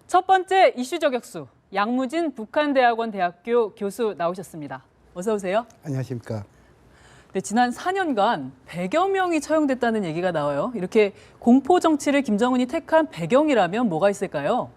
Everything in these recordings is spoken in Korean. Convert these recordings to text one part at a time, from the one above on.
첫 번째 이슈 저격수 양무진 북한대학원 대학교 교수 나오셨습니다. 어서 오세요. 안녕하십니까. 네, 지난 4년간 100여 명이 처형됐다는 얘기가 나와요. 이렇게 공포 정치를 김정은이 택한 배경이라면 뭐가 있을까요?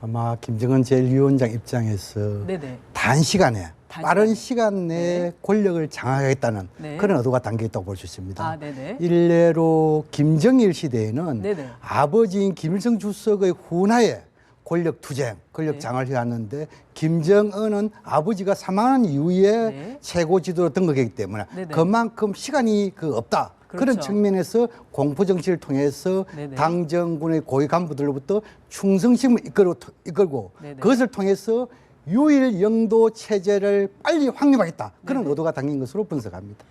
아마 김정은 제1위원장 입장에서 네네. 단시간에 빠른 시간. 시간 내에 네. 권력을 장악하겠다는 네. 그런 의도가 담겨 있다고 볼 수 있습니다. 아, 네네. 일례로 김정일 시대에는 네네. 아버지인 김일성 주석의 훈하에 권력 투쟁, 권력 네. 장을 해왔는데 김정은은 아버지가 사망한 이후에 네. 최고 지도로 등극했기 때문에 네네. 그만큼 시간이 없다. 그렇죠. 그런 측면에서 공포 정치를 통해서 네네. 당 정군의 고위 간부들로부터 충성심을 이끌고 네네. 그것을 통해서 유일 영도 체제를 빨리 확립하겠다. 그런 네네. 의도가 담긴 것으로 분석합니다.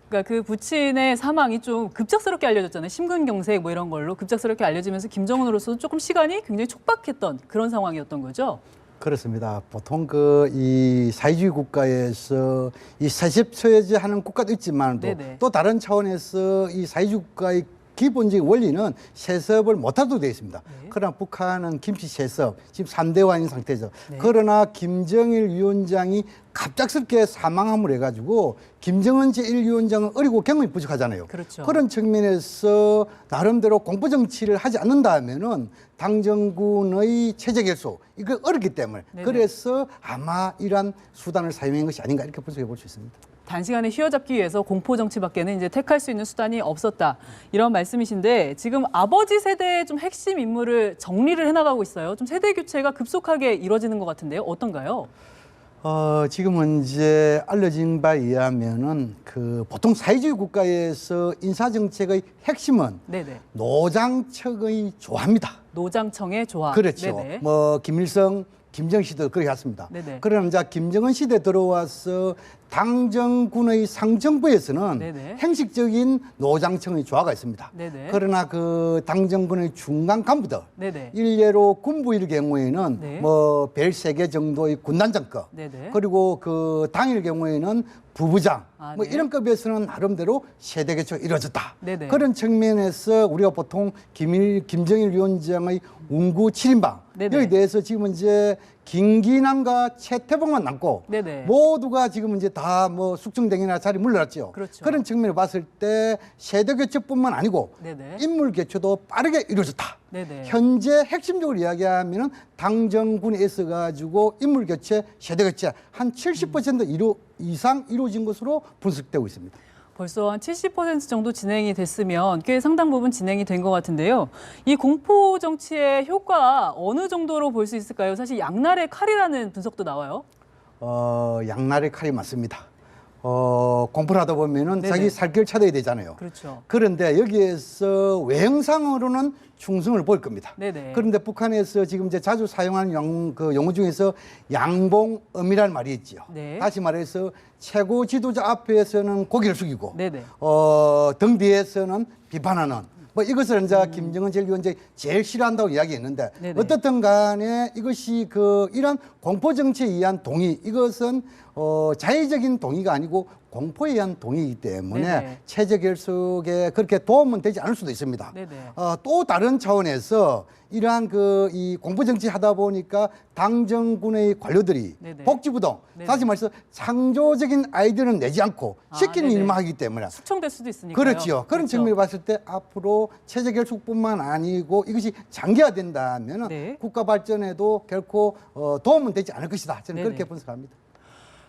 그러니까 그 부친의 사망이 좀 급작스럽게 알려졌잖아요. 심근경색 뭐 이런 걸로 급작스럽게 알려지면서 김정은으로서도 조금 시간이 굉장히 촉박했던 그런 상황이었던 거죠. 그렇습니다. 보통 이 사회주의 국가에서 이 세습처제하는 국가도 있지만 네네. 또 다른 차원에서 이 사회주의 국가의 기본적인 원리는 세습을 못하도록 되어 있습니다. 네. 그러나 북한은 김치 세습, 지금 3대왕인 상태죠. 네. 그러나 김정일 위원장이 갑작스럽게 사망함을 해가지고 김정은 제1위원장은 어리고 경험이 부족하잖아요. 그렇죠. 그런 측면에서 나름대로 공포 정치를 하지 않는다 하면은 당정군의 체제 결속 이거 어렵기 때문에 네네. 그래서 아마 이러한 수단을 사용한 것이 아닌가 이렇게 분석해 볼 수 있습니다. 단시간에 휘어잡기 위해서 공포 정치밖에는 이제 택할 수 있는 수단이 없었다. 이런 말씀이신데 지금 아버지 세대의 좀 핵심 인물을 정리를 해나가고 있어요. 좀 세대 교체가 급속하게 이루어지는 것 같은데요. 어떤가요? 지금은 이제 알려진 바에 의하면은 보통 사회주의 국가에서 인사정책의 핵심은 네네. 노장청의 조화입니다. 노장청의 조합. 그렇죠. 네네. 김일성, 김정은 시대도 그렇게 했습니다. 네네. 그러나 이제 김정은 시대 들어와서 당정군의 상정부에서는 네네. 형식적인 노장청의 조화가 있습니다. 네네. 그러나 그 당정군의 중간 간부들, 네네. 일례로 군부일 경우에는 네. 별 3개 정도의 군단장급, 네네. 그리고 그 당일 경우에는 부부장, 네. 이런 급에서는 나름대로 세대 교체가 이루어졌다. 네네. 그런 측면에서 우리가 보통 김정일 위원장의 운구 7인방 네네. 여기 대해서 지금 이제 김기남과 최태봉만 남고 네네. 모두가 지금 이제 다 숙청댕이나 자리 물러났죠. 그렇죠. 그런 측면을 봤을 때 세대 교체뿐만 아니고 네네. 인물 교체도 빠르게 이루어졌다. 네네. 현재 핵심적으로 이야기하면은 당정군에 있어가지고 인물 교체, 세대 교체 한 70% 이상 이루어진 것으로 분석되고 있습니다. 벌써 한 70% 정도 진행이 됐으면 꽤 상당 부분 진행이 된 것 같은데요. 이 공포 정치의 효과 어느 정도로 볼 수 있을까요? 사실 양날의 칼이라는 분석도 나와요. 양날의 칼이 맞습니다. 공부를 하다 보면은 네네. 자기 살 길 찾아야 되잖아요. 그렇죠. 그런데 여기에서 외형상으로는 충성을 보일 겁니다. 네네. 그런데 북한에서 지금 이제 자주 사용하는 용어 중에서 양봉음이라는 말이 있죠. 네. 다시 말해서 최고 지도자 앞에서는 고개를 숙이고 네네. 등 뒤에서는 비판하는 이것을 이제 김정은 제1위원장이 제일 싫어한다고 이야기했는데 네네. 어떻든 간에 이것이 이런 공포 정치에 의한 동의 이것은 자의적인 동의가 아니고 공포에 의한 동의이기 때문에 네네. 체제 결속에 그렇게 도움은 되지 않을 수도 있습니다. 네네. 또 다른 차원에서 이러한 이 공포 정치 하다 보니까 당정군의 관료들이 네네. 복지부동 네네. 다시 말해서 창조적인 아이디어는 내지 않고 시키는 네네. 일만 하기 때문에 숙청될 수도 있으니까요. 그렇죠. 그런 그렇죠. 측면을 봤을 때 앞으로 체제 결속뿐만 아니고 이것이 장기화된다면 네. 국가 발전에도 결코 도움은 되지 않을 것이다. 저는 네네. 그렇게 분석합니다.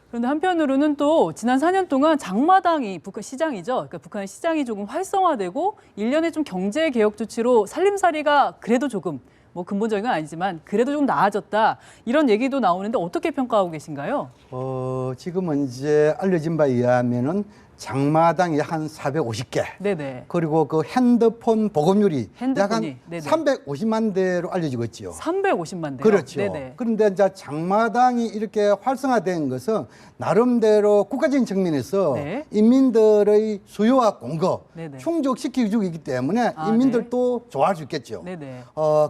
그런데 한편으로는 또 지난 4년 동안 장마당이 북한 시장이죠. 그러니까 북한의 시장이 조금 활성화되고 일련의 좀 경제 개혁 조치로 살림살이가 그래도 조금 근본적인 건 아니지만 그래도 좀 나아졌다. 이런 얘기도 나오는데 어떻게 평가하고 계신가요? 지금은 이제 알려진 바에 의하면은 장마당이 한 450개. 네네. 그리고 핸드폰 보급률이 약 한 핸드폰이, 네네. 350만 대로 알려지고 있죠. 350만 대요. 그렇죠. 네네. 그런데 이제 장마당이 이렇게 활성화된 것은 나름대로 국가적인 측면에서 네. 인민들의 수요와 공급 네네. 충족시키기 주기 때문에 아, 인민들도 좋아할 수 있겠죠. 네네.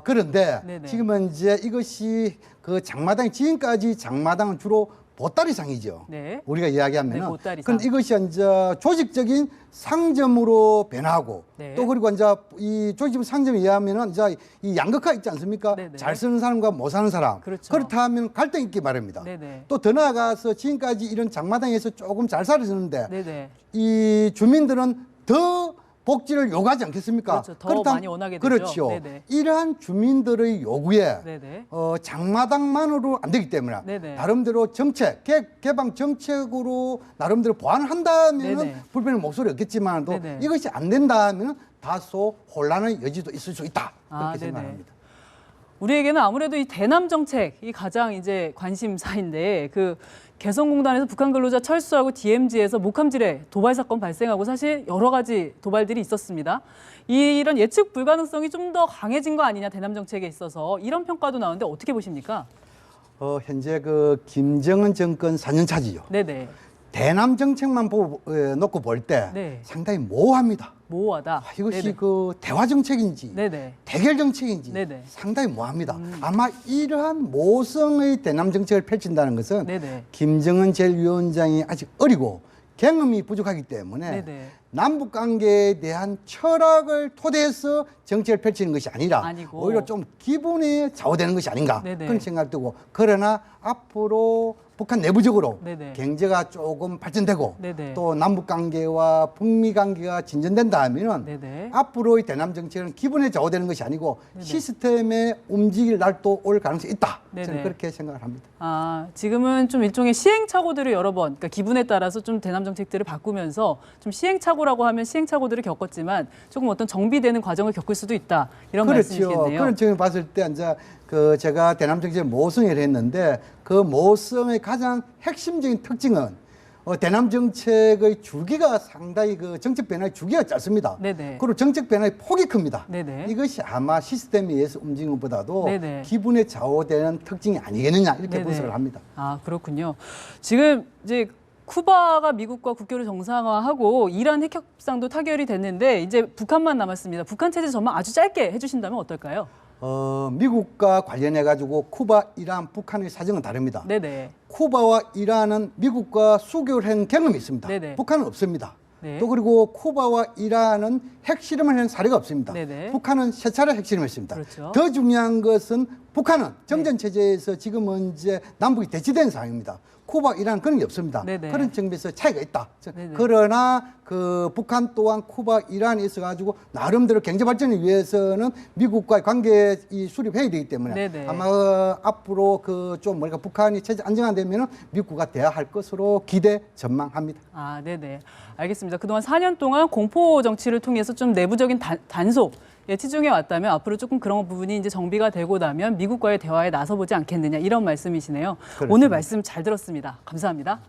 그런데 네네. 지금은 이제 이것이 장마당이 지금까지 장마당은 주로 보따리상이죠. 네. 우리가 이야기하면은. 네, 보따리상. 그런데 이것이 이제 조직적인 상점으로 변하고 네. 또 그리고 이제 이 조직적 상점에 의하면은 이제 이 양극화 있지 않습니까? 네네. 잘 쓰는 사람과 못 사는 사람. 그렇죠. 그렇다면 갈등 있기 마련입니다. 네네. 또 더 나아가서 지금까지 이런 장마당에서 조금 잘 살았는데 네네. 이 주민들은 더 복지를 요구하지 않겠습니까? 그렇죠. 더 많이 원하게 되죠. 그렇죠. 네네. 이러한 주민들의 요구에 네네. 장마당만으로 안 되기 때문에 네네. 나름대로 정책, 개방 정책으로 나름대로 보완을 한다면 네네. 불편한 목소리 없겠지만도 네네. 이것이 안 된다면 다소 혼란의 여지도 있을 수 있다. 그렇게 아, 네네. 생각합니다. 우리에게는 아무래도 이 대남 정책이 가장 이제 관심사인데 그 개성공단에서 북한 근로자 철수하고 DMZ에서 목함질에 도발 사건 발생하고 사실 여러 가지 도발들이 있었습니다. 이런 예측 불가능성이 좀 더 강해진 거 아니냐 대남 정책에 있어서 이런 평가도 나오는데 어떻게 보십니까? 현재 그 김정은 정권 4년 차지요. 네네. 대남 정책만 놓고 볼 때 네. 상당히 모호합니다. 모호하다. 이것이 네네. 그 대화 정책인지 네네. 대결 정책인지 네네. 상당히 모호합니다. 아마 이러한 모성의 대남 정책을 펼친다는 것은 네네. 김정은 제1위원장이 아직 어리고 경험이 부족하기 때문에 네네. 남북 관계에 대한 철학을 토대해서 정책을 펼치는 것이 아니라 아니고. 오히려 좀 기분에 좌우되는 것이 아닌가 네네. 그런 생각이 들고 그러나 앞으로 북한 내부적으로 네네. 경제가 조금 발전되고 네네. 또 남북 관계와 북미 관계가 진전된다 하면은 네네. 앞으로의 대남 정책은 기분에 좌우되는 것이 아니고 네네. 시스템에 움직일 날도 올 가능성이 있다. 네네. 저는 그렇게 생각을 합니다. 아, 지금은 좀 일종의 시행착오들을 여러 번, 그러니까 기분에 따라서 좀 대남 정책들을 바꾸면서 좀 시행착오라고 하면 시행착오들을 겪었지만 조금 어떤 정비되는 과정을 겪을 수도 있다. 이런 그렇죠. 말씀이시겠네요. 그런 점을 봤을 때 이제 그 제가 대남 정책 모성을 했는데 그 모성의 가장 핵심적인 특징은 대남 정책의 주기가 상당히 그 정책 변화의 주기가 짧습니다. 네네. 그리고 정책 변화의 폭이 큽니다. 네네. 이것이 아마 시스템에 의해서 움직이는 것보다도 네네. 기분에 좌우되는 특징이 아니겠느냐 이렇게 네네. 분석을 합니다. 아, 그렇군요. 지금 이제 쿠바가 미국과 국교를 정상화하고 이란 핵 협상도 타결이 됐는데 이제 북한만 남았습니다. 북한 체제 전망 아주 짧게 해주신다면 어떨까요? 미국과 관련해 가지고 쿠바, 이란, 북한의 사정은 다릅니다. 네네. 쿠바와 이란은 미국과 수교를 한 경험이 있습니다. 네네. 북한은 없습니다. 네. 또 그리고 쿠바와 이란은 핵실험을 한 사례가 없습니다. 네네. 북한은 세 차례 핵실험했습니다. 그렇죠. 더 중요한 것은 북한은 정전 체제에서 지금은 이제 남북이 대치된 상황입니다. 쿠바, 이란 그런 게 없습니다. 네네. 그런 측면에서 차이가 있다. 네네. 그러나 그 북한 또한 쿠바, 이란에 있어가지고 나름대로 경제 발전을 위해서는 미국과의 관계 이 수립해야 되기 때문에 네네. 아마 앞으로 그 좀 뭐랄까 북한이 체제 안정화되면은 미국과 대화할 것으로 기대 전망합니다. 아, 네네. 알겠습니다. 그동안 4년 동안 공포 정치를 통해서 좀 내부적인 단속 치중해 왔다면 앞으로 조금 그런 부분이 이제 정비가 되고 나면 미국과의 대화에 나서보지 않겠느냐 이런 말씀이시네요. 그렇습니다. 오늘 말씀 잘 들었습니다. 감사합니다.